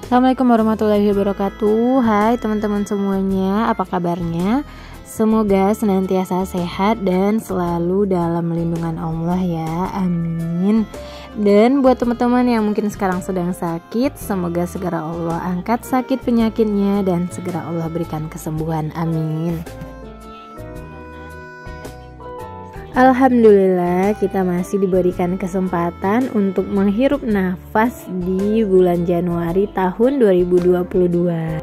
Assalamualaikum warahmatullahi wabarakatuh. Hai teman-teman semuanya, apa kabarnya? Semoga senantiasa sehat dan selalu dalam lindungan Allah ya, amin. Dan buat teman-teman yang mungkin sekarang sedang sakit, semoga segera Allah angkat sakit penyakitnya dan segera Allah berikan kesembuhan, amin. Alhamdulillah kita masih diberikan kesempatan untuk menghirup nafas di bulan Januari tahun 2022.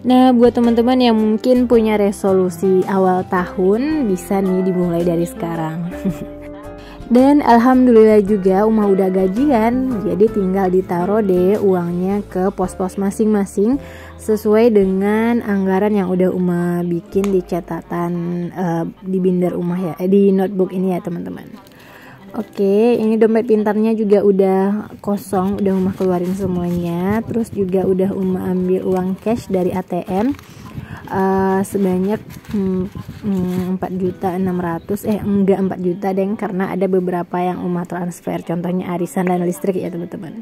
Nah, buat teman-teman yang mungkin punya resolusi awal tahun, bisa nih dimulai dari sekarang. Dan alhamdulillah juga Uma udah gajian, jadi tinggal ditaruh deh uangnya ke pos-pos masing-masing sesuai dengan anggaran yang udah Uma bikin di catatan di binder Uma ya, di notebook ini ya teman-teman. Oke, ini dompet pintarnya juga udah kosong, udah Uma keluarin semuanya. Terus juga udah Uma ambil uang cash dari ATM sebanyak 4.600.000 enggak 4 juta deng, karena ada beberapa yang Uma transfer, contohnya arisan dan listrik ya teman-teman.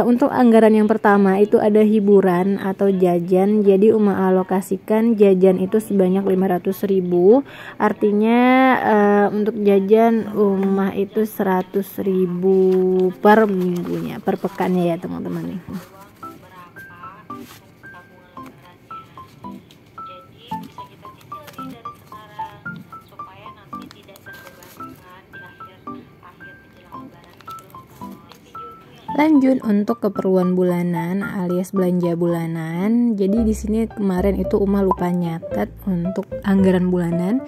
Untuk anggaran yang pertama itu ada hiburan atau jajan, jadi Uma alokasikan jajan itu sebanyak 500.000, artinya untuk jajan Uma itu 100.000 per minggunya, per pekannya ya teman-teman nih. Lanjut untuk keperluan bulanan alias belanja bulanan. Jadi di sini kemarin itu Uma lupa nyatet untuk anggaran bulanan.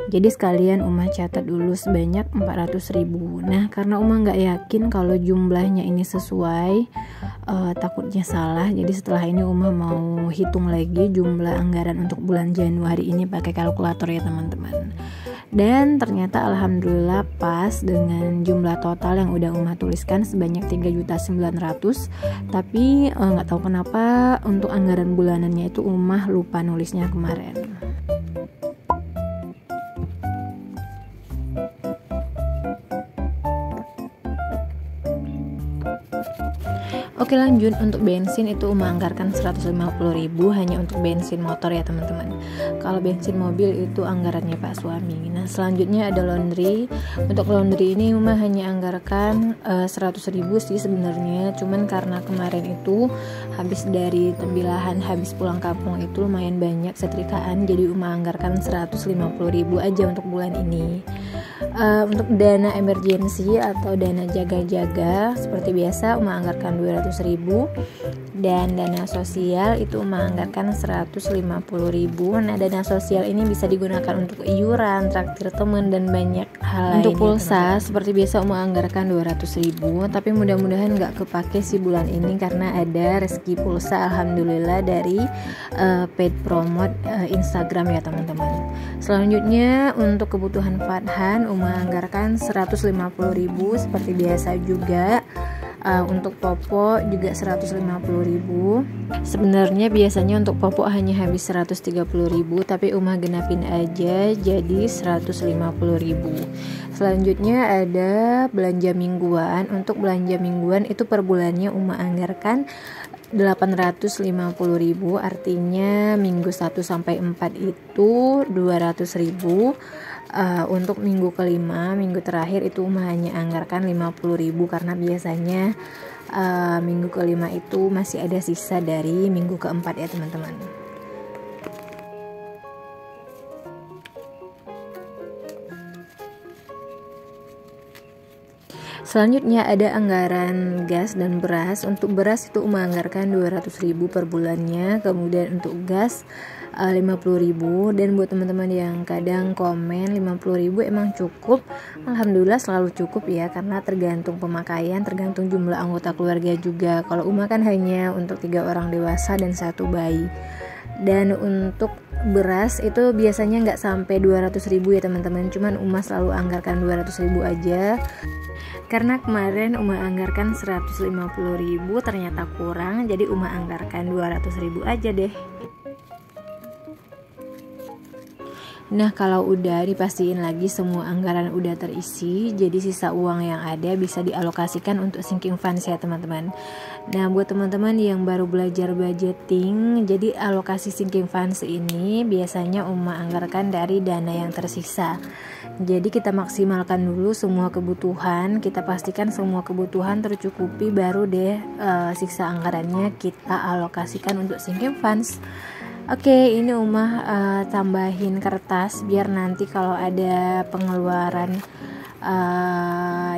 Jadi sekalian Uma catat dulu sebanyak 400.000. Nah, karena Uma nggak yakin kalau jumlahnya ini sesuai, takutnya salah. Jadi setelah ini Uma mau hitung lagi jumlah anggaran untuk bulan Januari ini pakai kalkulator ya teman-teman. Dan ternyata alhamdulillah pas dengan jumlah total yang udah Uma tuliskan sebanyak 3.900.000. Tapi nggak tahu kenapa untuk anggaran bulanannya itu Uma lupa nulisnya kemarin. Oke, lanjut untuk bensin itu Uma anggarkan 150.000 hanya untuk bensin motor ya teman-teman. Kalau bensin mobil itu anggarannya Pak suami. Nah, selanjutnya ada laundry. Untuk laundry ini Uma hanya anggarkan 100.000 sih sebenarnya, cuman karena kemarin itu habis dari tembilahan, habis pulang kampung itu lumayan banyak setrikaan, jadi Uma anggarkan 150.000 aja untuk bulan ini. Untuk dana emergency atau dana jaga-jaga seperti biasa Uma anggarkan 200.000, dan dana sosial itu Uma anggarkan 150.000. Nah, dana sosial ini bisa digunakan untuk iuran, traktir teman dan banyak hal lain. Untuk pulsa seperti biasa Uma anggarkan 200.000, tapi mudah-mudahan nggak kepake sih bulan ini karena ada rezeki pulsa alhamdulillah dari paid promote Instagram ya teman-teman. Selanjutnya untuk kebutuhan Fathan Uma anggarkan 150.000 seperti biasa juga. Untuk popok juga 150.000. Sebenarnya biasanya untuk popok hanya habis 130.000, tapi Uma genapin aja jadi 150.000. Selanjutnya ada belanja mingguan. Untuk belanja mingguan itu per bulannya Uma anggarkan 850.000, artinya minggu 1 sampai 4 itu 200.000. Untuk minggu kelima, minggu terakhir itu Uma hanya anggarkan 50.000 karena biasanya minggu kelima itu masih ada sisa dari minggu keempat ya teman-teman. Selanjutnya ada anggaran gas dan beras. Untuk beras itu Uma anggarkan 200.000 per bulannya, kemudian untuk gas 50.000. Dan buat teman-teman yang kadang komen 50.000 emang cukup, alhamdulillah selalu cukup ya, karena tergantung pemakaian, tergantung jumlah anggota keluarga juga. Kalau Uma kan hanya untuk 3 orang dewasa dan 1 bayi. Dan untuk beras itu biasanya nggak sampai 200.000 ya teman-teman, cuman Uma selalu anggarkan 200.000 aja. Karena kemarin Uma anggarkan 150.000 ternyata kurang, jadi Uma anggarkan 200.000 aja deh. Nah, kalau udah dipastiin lagi semua anggaran udah terisi, jadi sisa uang yang ada bisa dialokasikan untuk sinking funds ya teman-teman. Nah, buat teman-teman yang baru belajar budgeting, jadi alokasi sinking funds ini biasanya Uma anggarkan dari dana yang tersisa. Jadi kita maksimalkan dulu semua kebutuhan, kita pastikan semua kebutuhan tercukupi, baru deh sisa anggarannya kita alokasikan untuk sinking funds. Oke, ini Uma tambahin kertas biar nanti kalau ada pengeluaran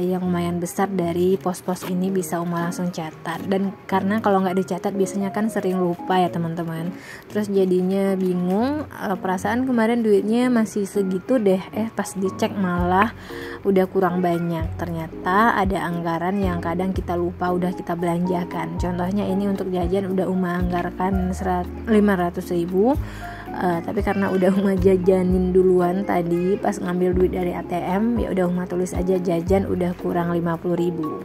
yang lumayan besar dari pos-pos ini bisa Uma langsung catat. Dan karena kalau nggak dicatat biasanya kan sering lupa ya teman-teman, terus jadinya bingung, perasaan kemarin duitnya masih segitu deh, pas dicek malah udah kurang banyak. Ternyata ada anggaran yang kadang kita lupa udah kita belanjakan. Contohnya ini untuk jajan udah Uma anggarkan 500.000, tapi karena udah Uma jajanin duluan tadi pas ngambil duit dari ATM, ya udah Uma tulis aja jajan udah kurang 50.000.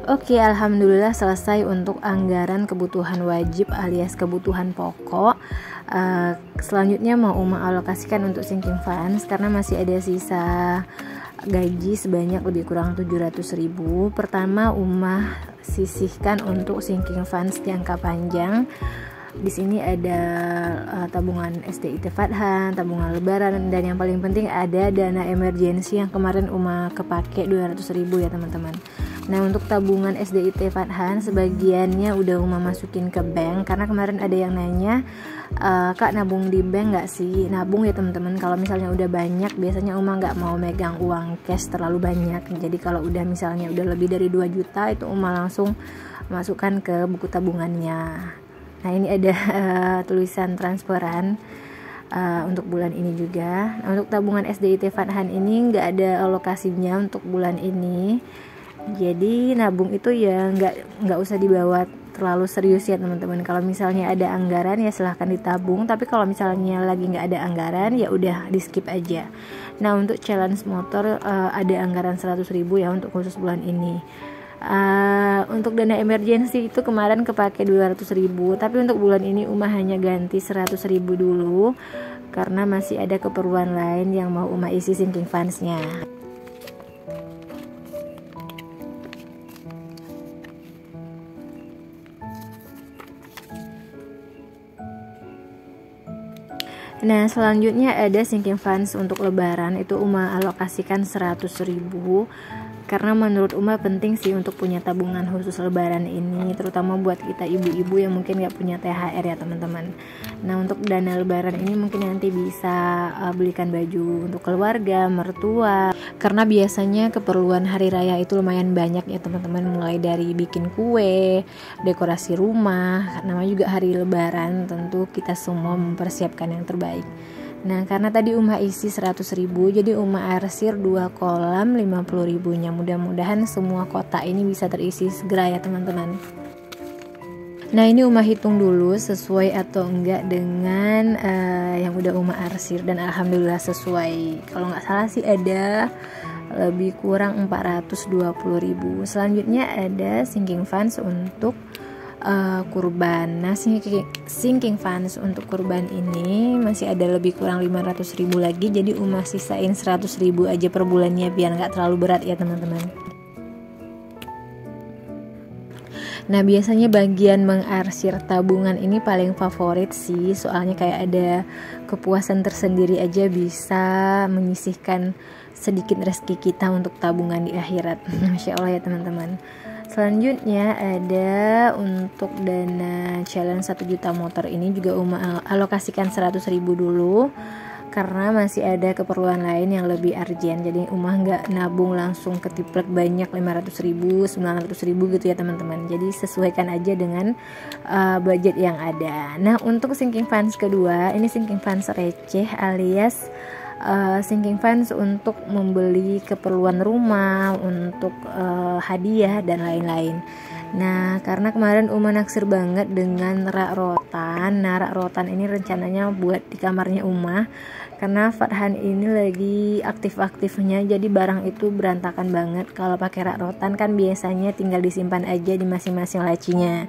Oke, alhamdulillah selesai untuk anggaran kebutuhan wajib alias kebutuhan pokok. Selanjutnya mau Uma alokasikan untuk sinking funds karena masih ada sisa gaji sebanyak lebih kurang 700.000. Pertama Uma sisihkan untuk sinking funds jangka panjang. Di sini ada tabungan SDIT Fathan, tabungan lebaran, dan yang paling penting ada dana emergensi yang kemarin Uma kepake 200.000 ya teman-teman. Nah, untuk tabungan SDIT Fathan sebagiannya udah Uma masukin ke bank karena kemarin ada yang nanya, Kak nabung di bank nggak sih? Nabung ya teman-teman. Kalau misalnya udah banyak, biasanya Uma nggak mau megang uang cash terlalu banyak. Jadi kalau udah misalnya udah lebih dari 2 juta itu Uma langsung masukkan ke buku tabungannya. Nah, ini ada tulisan transferan untuk bulan ini juga. Nah, untuk tabungan SDIT Fathan ini nggak ada alokasinya untuk bulan ini. Jadi nabung itu ya nggak usah dibawa terlalu serius ya teman-teman. Kalau misalnya ada anggaran ya silahkan ditabung. Tapi kalau misalnya lagi nggak ada anggaran ya udah di skip aja. Nah, untuk challenge motor ada anggaran 100.000 ya untuk khusus bulan ini. Untuk dana emergensi itu kemarin kepake 200.000, tapi untuk bulan ini Uma hanya ganti 100.000 dulu karena masih ada keperluan lain yang mau Uma isi sinking funds-nya. Nah, selanjutnya ada sinking funds untuk lebaran, itu Uma alokasikan 100.000 karena menurut Uma penting sih untuk punya tabungan khusus lebaran ini, terutama buat kita ibu-ibu yang mungkin gak punya THR ya teman-teman. Nah, untuk dana lebaran ini mungkin nanti bisa belikan baju untuk keluarga, mertua, karena biasanya keperluan hari raya itu lumayan banyak ya teman-teman, mulai dari bikin kue, dekorasi rumah, namanya juga hari lebaran, tentu kita semua mempersiapkan yang terbaik. Nah, karena tadi Uma isi 100.000, jadi Uma arsir 2 kolam 50.000-nya. Mudah-mudahan semua kotak ini bisa terisi segera ya teman-teman. Nah, ini Uma hitung dulu sesuai atau enggak dengan yang udah Uma arsir, dan alhamdulillah sesuai. Kalau nggak salah sih ada lebih kurang 420.000. Selanjutnya ada sinking funds untuk kurban. Nah, sinking funds untuk kurban ini masih ada lebih kurang 500.000 lagi, jadi Uma sisain 100.000 aja per bulannya biar nggak terlalu berat ya teman-teman. Nah, biasanya bagian mengarsir tabungan ini paling favorit sih, soalnya kayak ada kepuasan tersendiri aja bisa menyisihkan sedikit rezeki kita untuk tabungan di akhirat. Masya Allah ya teman-teman. Selanjutnya ada untuk dana challenge 1 juta motor, ini juga Uma alokasikan 100.000 dulu karena masih ada keperluan lain yang lebih urgent. Jadi Uma nggak nabung langsung ketiplek banyak 500.000, 900.000 gitu ya teman-teman. Jadi sesuaikan aja dengan budget yang ada. Nah, untuk sinking funds kedua, ini sinking funds receh alias sinking funds untuk membeli keperluan rumah, untuk hadiah dan lain-lain. Nah, karena kemarin Uma naksir banget dengan rak rotan. Nah, rak rotan ini rencananya buat di kamarnya Uma, karena Farhan ini lagi aktif-aktifnya, jadi barang itu berantakan banget. Kalau pakai rak rotan kan biasanya tinggal disimpan aja di masing-masing lacinya.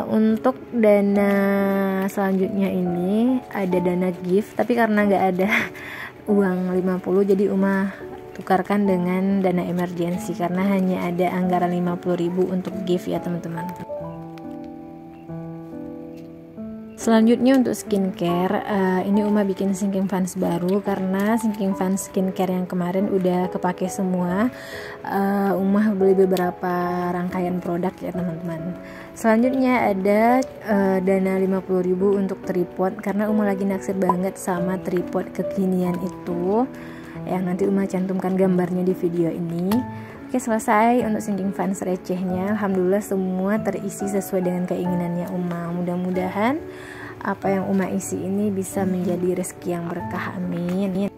Untuk dana selanjutnya ini ada dana gift, tapi karena nggak ada uang 50, jadi Uma tukarkan dengan dana emergency karena hanya ada anggaran 50.000 untuk gift ya teman-teman. Selanjutnya untuk skincare, ini Uma bikin sinking fans baru karena sinking fans skincare yang kemarin udah kepake semua. Uma beli beberapa rangkaian produk ya teman-teman. Selanjutnya ada dana 50.000 untuk tripod karena Uma lagi naksir banget sama tripod kekinian itu, yang nanti Uma cantumkan gambarnya di video ini. Oke, selesai untuk sinking fans recehnya. Alhamdulillah semua terisi sesuai dengan keinginannya Uma. Mudah-mudahan apa yang Uma isi ini bisa menjadi rezeki yang berkah, amin.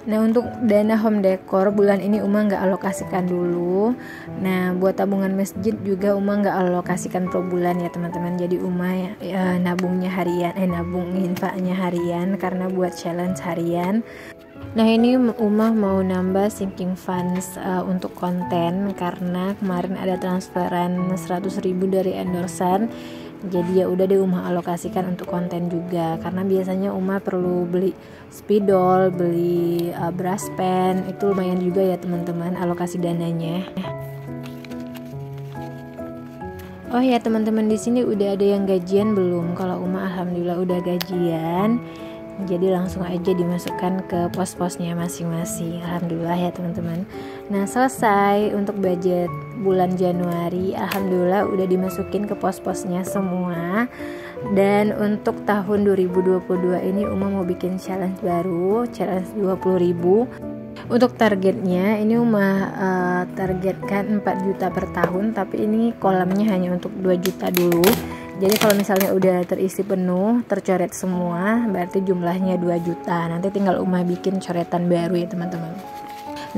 Nah, untuk dana home decor bulan ini Uma nggak alokasikan dulu. Nah, buat tabungan masjid juga Uma nggak alokasikan per bulan ya teman-teman. Jadi Uma nabungnya harian, nabung infaknya harian karena buat challenge harian. Nah, ini Uma mau nambah sinking funds untuk konten karena kemarin ada transferan 100.000 dari endorsan. Jadi ya udah deh Uma alokasikan untuk konten juga karena biasanya Uma perlu beli spidol, beli brush pen, itu lumayan juga ya teman-teman alokasi dananya. Oh ya teman-teman, di sini udah ada yang gajian belum? Kalau Uma alhamdulillah udah gajian. Jadi langsung aja dimasukkan ke pos-posnya masing-masing. Alhamdulillah ya teman-teman. Nah, selesai untuk budget bulan Januari. Alhamdulillah udah dimasukin ke pos-posnya semua. Dan untuk tahun 2022 ini Uma mau bikin challenge baru, challenge 20.000. Untuk targetnya ini Uma targetkan 4 juta per tahun, tapi ini kolamnya hanya untuk 2 juta dulu. Jadi kalau misalnya udah terisi penuh, tercoret semua, berarti jumlahnya 2 juta. Nanti tinggal Uma bikin coretan baru ya teman-teman.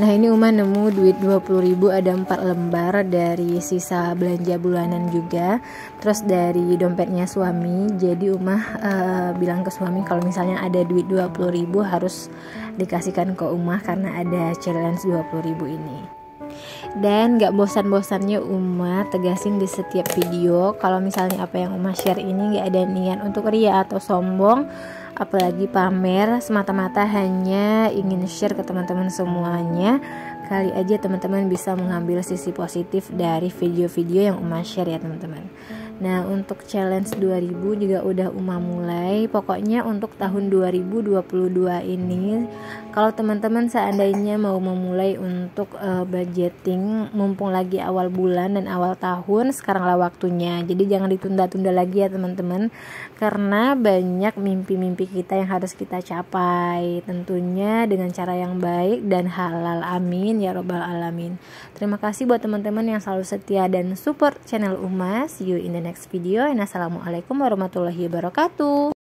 Nah, ini Uma nemu duit 20.000, ada 4 lembar dari sisa belanja bulanan juga. Terus dari dompetnya suami. Jadi Uma bilang ke suami kalau misalnya ada duit 20.000 harus dikasihkan ke Uma karena ada challenge 20.000 ini. Dan gak bosan-bosannya Uma tegasin di setiap video kalau misalnya apa yang Uma share ini gak ada niat untuk ria atau sombong, apalagi pamer, semata-mata hanya ingin share ke teman-teman semuanya. Kali aja teman-teman bisa mengambil sisi positif dari video-video yang Uma share ya teman-teman. Nah, untuk challenge 2000 juga udah Uma mulai. Pokoknya untuk tahun 2022 ini, kalau teman-teman seandainya mau memulai untuk budgeting, mumpung lagi awal bulan dan awal tahun, sekaranglah waktunya. Jadi jangan ditunda-tunda lagi ya teman-teman, karena banyak mimpi-mimpi kita yang harus kita capai, tentunya dengan cara yang baik dan halal, amin ya robbal alamin. Terima kasih buat teman-teman yang selalu setia dan support channel Uma. See you in the next video, and assalamualaikum warahmatullahi wabarakatuh.